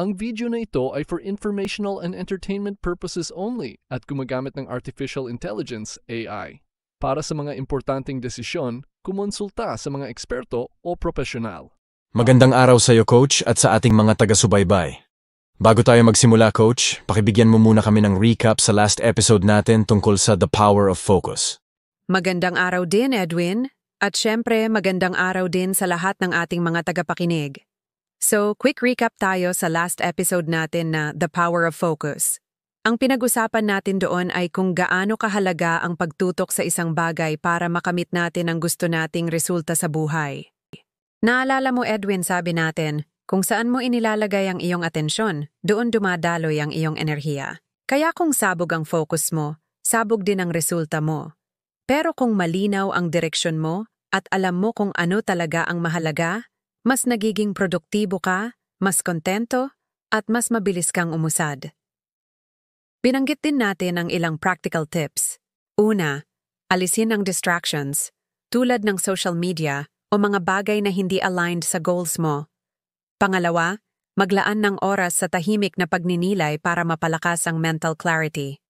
Ang video na ito ay for informational and entertainment purposes only at gumagamit ng Artificial Intelligence AI. Para sa mga importanteng desisyon, kumonsulta sa mga eksperto o profesional. Magandang araw sa iyo, Coach, at sa ating mga taga-subaybay. Bago tayo magsimula, Coach, pakibigyan mo muna kami ng recap sa last episode natin tungkol sa The Power of Focus. Magandang araw din, Edwin. At syempre, magandang araw din sa lahat ng ating mga tagapakinig. So, quick recap tayo sa last episode natin na The Power of Focus. Ang pinag-usapan natin doon ay kung gaano kahalaga ang pagtutok sa isang bagay para makamit natin ang gusto nating resulta sa buhay. Naalala mo, Edwin, sabi natin, kung saan mo inilalagay ang iyong atensyon, doon dumadaloy ang iyong enerhiya. Kaya kung sabog ang focus mo, sabog din ang resulta mo. Pero kung malinaw ang direksyon mo at alam mo kung ano talaga ang mahalaga, mas nagiging produktibo ka, mas kontento, at mas mabilis kang umusad. Binanggit din natin ang ilang practical tips. Una, alisin ang distractions, tulad ng social media o mga bagay na hindi aligned sa goals mo. Pangalawa, maglaan ng oras sa tahimik na pagninilay para mapalakas ang mental clarity.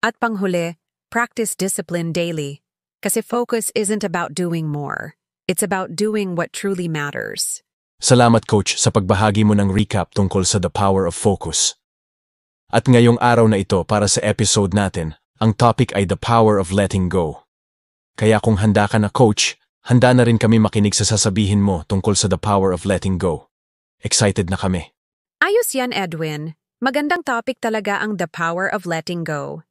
At panghuli, practice discipline daily, kasi focus isn't about doing more. It's about doing what truly matters. Salamat, Coach, sa pagbahagi mo ng recap tungkol sa The Power of Focus. At ngayong araw na ito para sa episode natin, ang topic ay The Power of Letting Go. Kaya kung handa ka na, Coach, handa na rin kami makinig sa sasabihin mo tungkol sa The Power of Letting Go. Excited na kami. Ayos yan, Edwin. Magandang topic talaga ang The Power of Letting Go.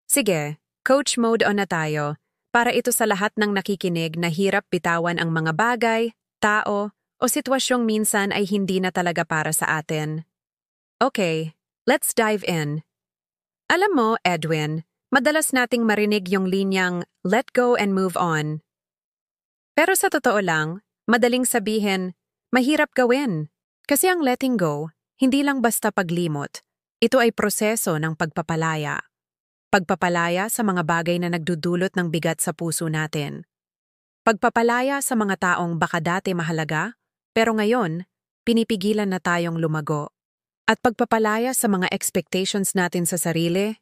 Sige, Coach mode on na tayo. Para ito sa lahat ng nakikinig na hirap bitawan ang mga bagay, tao, o sitwasyong minsan ay hindi na talaga para sa atin. Okay, let's dive in. Alam mo, Edwin, madalas nating marinig yung linyang let go and move on. Pero sa totoo lang, madaling sabihin, mahirap gawin. Kasi ang letting go, hindi lang basta paglimot. Ito ay proseso ng pagpapalaya. Pagpapalaya sa mga bagay na nagdudulot ng bigat sa puso natin. Pagpapalaya sa mga taong baka dati mahalaga, pero ngayon, pinipigilan na tayong lumago. At pagpapalaya sa mga expectations natin sa sarili,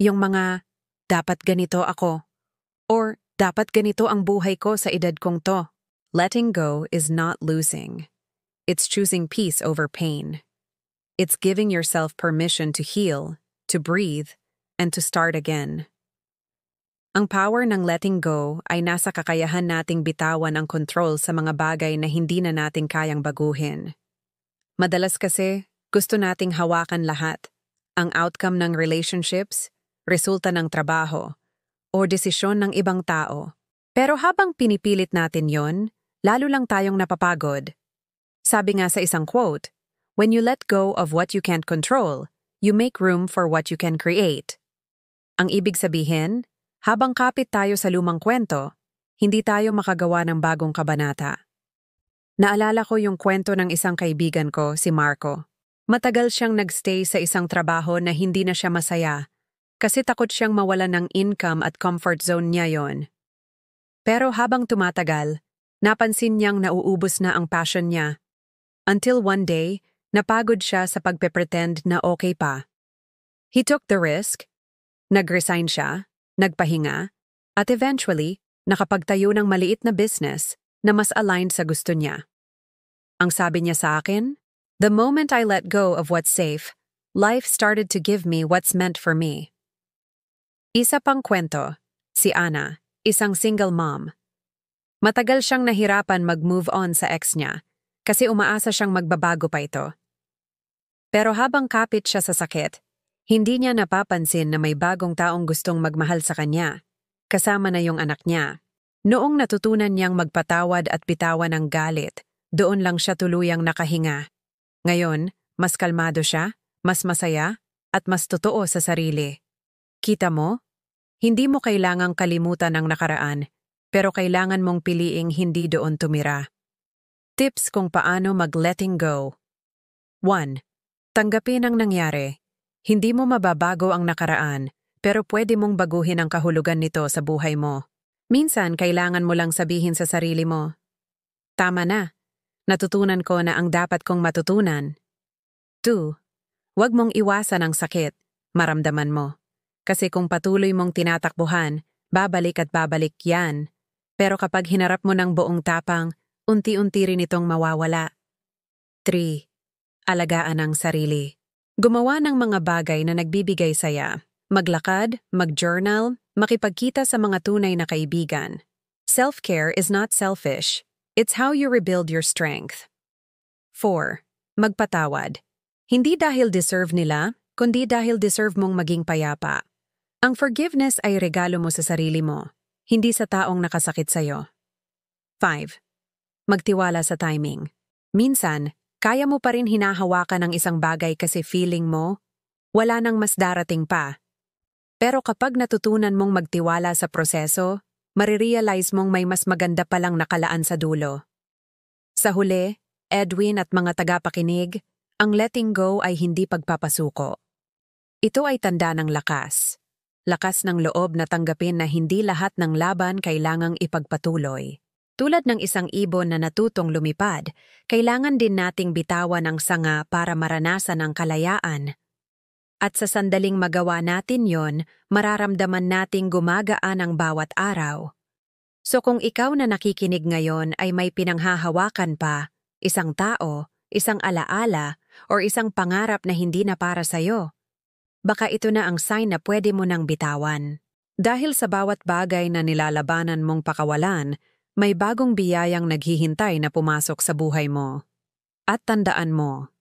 yung mga, dapat ganito ako, or dapat ganito ang buhay ko sa edad kong to. Letting go is not losing. It's choosing peace over pain. It's giving yourself permission to heal, to breathe, and to start again. Ang power ng letting go ay nasa kakayahan nating bitawan ang control sa mga bagay na hindi na natin kayang baguhin. Madalas kasi, gusto nating hawakan lahat. Ang outcome ng relationships, resulta ng trabaho, o desisyon ng ibang tao. Pero habang pinipilit natin yon, lalo lang tayong napapagod. Sabi nga sa isang quote, when you let go of what you can't control, you make room for what you can create. Ang ibig sabihin, habang kapit tayo sa lumang kwento, hindi tayo makagawa ng bagong kabanata. Naalala ko yung kwento ng isang kaibigan ko, si Marco. Matagal siyang nagstay sa isang trabaho na hindi na siya masaya, kasi takot siyang mawalan ng income at comfort zone niya yon. Pero habang tumatagal, napansin niyang nauubos na ang passion niya. Until one day, napagod siya sa pagpe-pretend na okay pa. He took the risk, nag-resign siya, nagpahinga, at eventually, nakapagtayo ng maliit na business na mas aligned sa gusto niya. Ang sabi niya sa akin, the moment I let go of what's safe, life started to give me what's meant for me. Isa pang kwento, si Ana, isang single mom. Matagal siyang nahirapan mag-move on sa ex niya kasi umaasa siyang magbabago pa ito. Pero habang kapit siya sa sakit, hindi niya napapansin na may bagong taong gustong magmahal sa kanya, kasama na yung anak niya. Noong natutunan niyang magpatawad at bitawan ang galit, doon lang siya tuluyang nakahinga. Ngayon, mas kalmado siya, mas masaya, at mas totoo sa sarili. Kita mo? Hindi mo kailangang kalimutan ang nakaraan, pero kailangan mong piliing hindi doon tumira. Tips kung paano mag-letting go. 1. Tanggapin ang nangyari. Hindi mo mababago ang nakaraan, pero pwede mong baguhin ang kahulugan nito sa buhay mo. Minsan, kailangan mo lang sabihin sa sarili mo, tama na, natutunan ko na ang dapat kong matutunan. 2. Huwag mong iwasan ang sakit, maramdaman mo. Kasi kung patuloy mong tinatakbuhan, babalik at babalik yan. Pero kapag hinarap mo ng buong tapang, unti-unti rin itong mawawala. 3. Alagaan ang sarili. Gumawa ng mga bagay na nagbibigay saya. Maglakad, mag-journal, makipagkita sa mga tunay na kaibigan. Self-care is not selfish. It's how you rebuild your strength. 4. Magpatawad. Hindi dahil deserve nila, kundi dahil deserve mong maging payapa. Ang forgiveness ay regalo mo sa sarili mo, hindi sa taong nakasakit sa'yo. 5. Magtiwala sa timing. Minsan, kaya mo pa rin hinahawakan ng isang bagay kasi feeling mo, wala nang mas darating pa. Pero kapag natutunan mong magtiwala sa proseso, marirealize mong may mas maganda palang nakalaan sa dulo. Sa huli, Edwin at mga tagapakinig, ang letting go ay hindi pagpapasuko. Ito ay tanda ng lakas. Lakas ng loob na tanggapin na hindi lahat ng laban kailangang ipagpatuloy. Tulad ng isang ibon na natutong lumipad, kailangan din nating bitawan ang sanga para maranasan ang kalayaan. At sa sandaling magawa natin yon, mararamdaman nating gumagaan ang bawat araw. So kung ikaw na nakikinig ngayon ay may pinanghahawakan pa, isang tao, isang alaala, or isang pangarap na hindi na para sa'yo, baka ito na ang sign na pwede mo nang bitawan. Dahil sa bawat bagay na nilalabanan mong pakawalan, may bagong biyayang naghihintay na pumasok sa buhay mo. At tandaan mo,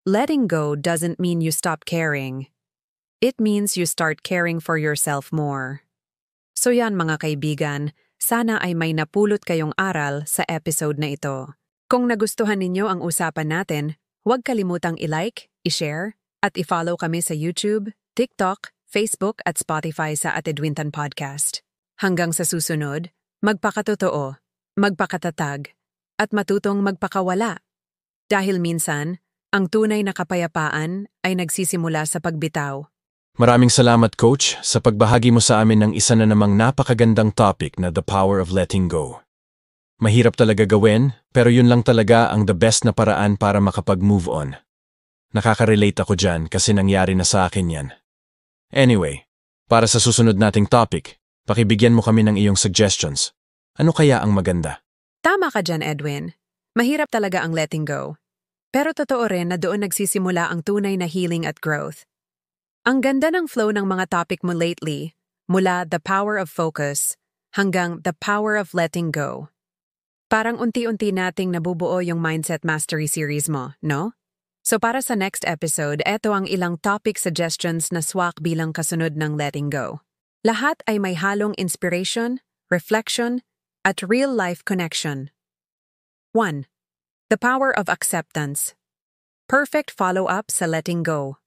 letting go doesn't mean you stop caring. It means you start caring for yourself more. So yan mga kaibigan, sana ay may napulot kayong aral sa episode na ito. Kung nagustuhan ninyo ang usapan natin, huwag kalimutang i-like, i-share, at i-follow kami sa YouTube, TikTok, Facebook at Spotify sa Atedwintan Podcast. Hanggang sa susunod, magpakatotoo, magpakatatag, at matutong magpakawala. Dahil minsan, ang tunay na kapayapaan ay nagsisimula sa pagbitaw. Maraming salamat, Coach, sa pagbahagi mo sa amin ng isa na namang napakagandang topic na the power of letting go. Mahirap talaga gawin, pero yun lang talaga ang the best na paraan para makapag-move on. Nakaka-relate ako dyan kasi nangyari na sa akin yan. Anyway, para sa susunod nating topic, pakibigyan mo kami ng iyong suggestions. Ano kaya ang maganda? Tama ka dyan, Edwin. Mahirap talaga ang letting go. Pero totoo rin na doon nagsisimula ang tunay na healing at growth. Ang ganda ng flow ng mga topic mo lately, mula the power of focus hanggang the power of letting go. Parang unti-unti nating nabubuo yung Mindset Mastery series mo, no? So para sa next episode, eto ang ilang topic suggestions na swak bilang kasunod ng letting go. Lahat ay may halong inspiration, reflection, at real-life connection. 1. The power of acceptance. Perfect follow-up sa letting go.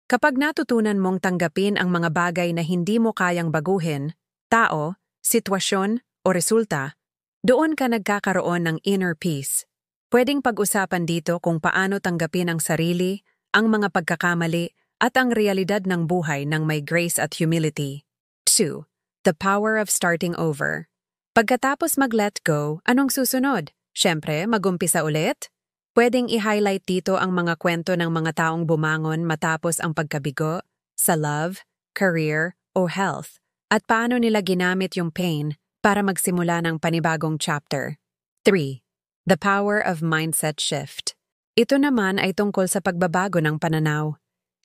Kapag natutunan mong tanggapin ang mga bagay na hindi mo kayang baguhin, tao, sitwasyon, o resulta, doon ka nagkakaroon ng inner peace. Pwedeng pag-usapan dito kung paano tanggapin ang sarili, ang mga pagkakamali, at ang realidad ng buhay ng may grace at humility. 2. The power of starting over. Pagkatapos mag-let go, anong susunod? Siyempre, mag-umpisa ulit? Pwedeng i-highlight dito ang mga kwento ng mga taong bumangon matapos ang pagkabigo, sa love, career, o health, at paano nila ginamit yung pain para magsimula ng panibagong chapter. 3. The power of mindset shift. Ito naman ay tungkol sa pagbabago ng pananaw.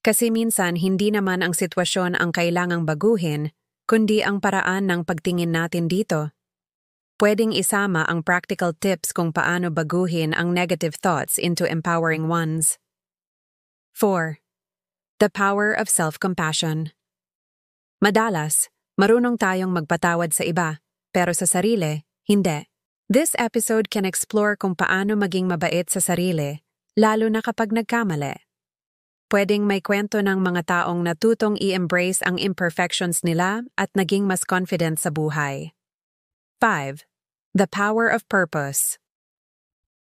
Kasi minsan hindi naman ang sitwasyon ang kailangang baguhin, kundi ang paraan ng pagtingin natin dito. Pwedeng isama ang practical tips kung paano baguhin ang negative thoughts into empowering ones. 4. The power of self-compassion. Madalas, marunong tayong magpatawad sa iba, pero sa sarili, hindi. This episode can explore kung paano maging mabait sa sarili, lalo na kapag nagkamali. Pwedeng may kwento ng mga taong natutong i-embrace ang imperfections nila at naging mas confident sa buhay. 5. The power of purpose.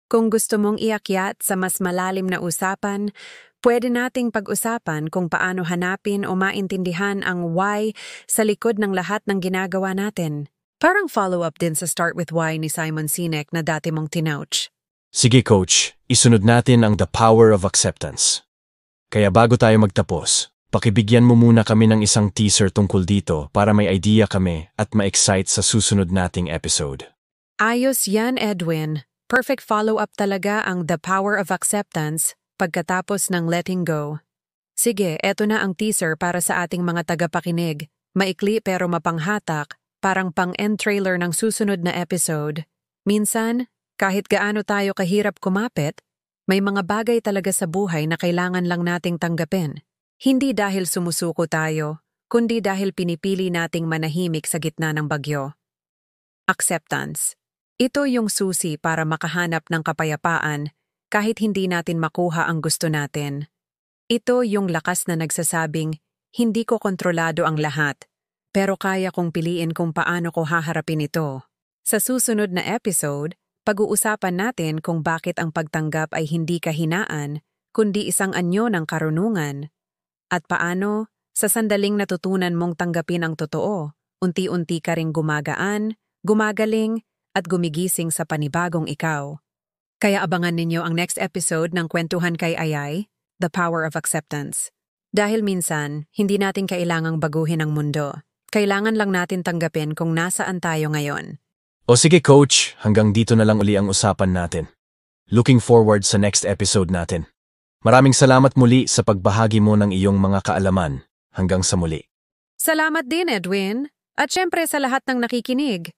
Kung gusto mong iakyat sa mas malalim na usapan, Pwede nating pag-usapan kung paano hanapin o maintindihan ang why sa likod ng lahat ng ginagawa natin. Parang follow-up din sa Start with Why ni Simon Sinek na dati mong tinouch. Sige coach, isunod natin ang The Power of Acceptance. Kaya bago tayo magtapos, pakibigyan mo muna kami ng isang teaser tungkol dito para may idea kami at ma-excite sa susunod nating episode. Ayos yan, Edwin. Perfect follow-up talaga ang The Power of Acceptance pagkatapos ng letting go. Sige, eto na ang teaser para sa ating mga tagapakinig. Maikli pero mapanghatak, parang pang-end trailer ng susunod na episode. Minsan, kahit gaano tayo kahirap kumapit, may mga bagay talaga sa buhay na kailangan lang nating tanggapin. Hindi dahil sumusuko tayo, kundi dahil pinipili nating manahimik sa gitna ng bagyo. Acceptance. Ito yung susi para makahanap ng kapayapaan kahit hindi natin makuha ang gusto natin. Ito yung lakas na nagsasabing, hindi ko kontrolado ang lahat, pero kaya kong piliin kung paano ko haharapin ito. Sa susunod na episode, pag-uusapan natin kung bakit ang pagtanggap ay hindi kahinaan, kundi isang anyo ng karunungan. At paano, sa sandaling natutunan mong tanggapin ang totoo, unti-unti ka ring gumagaan, gumagaling, at gumigising sa panibagong ikaw. Kaya abangan ninyo ang next episode ng Kwentuhan kay Ayay, The Power of Acceptance. Dahil minsan, hindi natin kailangang baguhin ang mundo. Kailangan lang natin tanggapin kung nasaan tayo ngayon. O sige coach, hanggang dito na lang uli ang usapan natin. Looking forward sa next episode natin. Maraming salamat muli sa pagbahagi mo ng iyong mga kaalaman. Hanggang sa muli. Salamat din, Edwin. At syempre sa lahat ng nakikinig.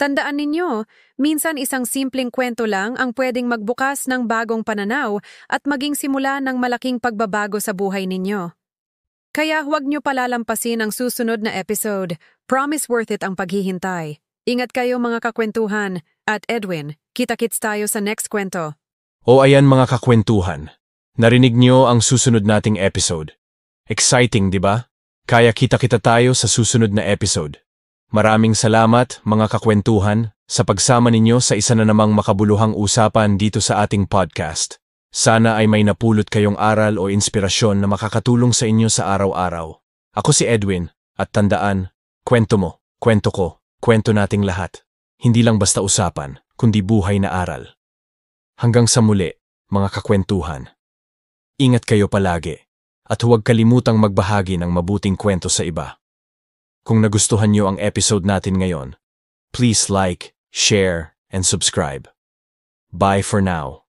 Tandaan ninyo, minsan isang simpleng kwento lang ang pwedeng magbukas ng bagong pananaw at maging simula ng malaking pagbabago sa buhay ninyo. Kaya huwag nyo palalampasin ang susunod na episode. Promise worth it ang paghihintay. Ingat kayo mga kakwentuhan. At Edwin, kita-kits tayo sa next kwento. O ayan mga kakwentuhan. Narinig nyo ang susunod nating episode. Exciting, di ba? Kaya kita-kita tayo sa susunod na episode. Maraming salamat mga kakwentuhan sa pagsama ninyo sa isa na namang makabuluhang usapan dito sa ating podcast. Sana ay may napulot kayong aral o inspirasyon na makakatulong sa inyo sa araw-araw. Ako si Edwin, at tandaan, kwento mo, kwento ko, kwento nating lahat. Hindi lang basta usapan, kundi buhay na aral. Hanggang sa muli, mga kakwentuhan. Ingat kayo palagi, at huwag kalimutang magbahagi ng mabuting kwento sa iba. Kung nagustuhan nyo ang episode natin ngayon, please like, share, and subscribe. Bye for now.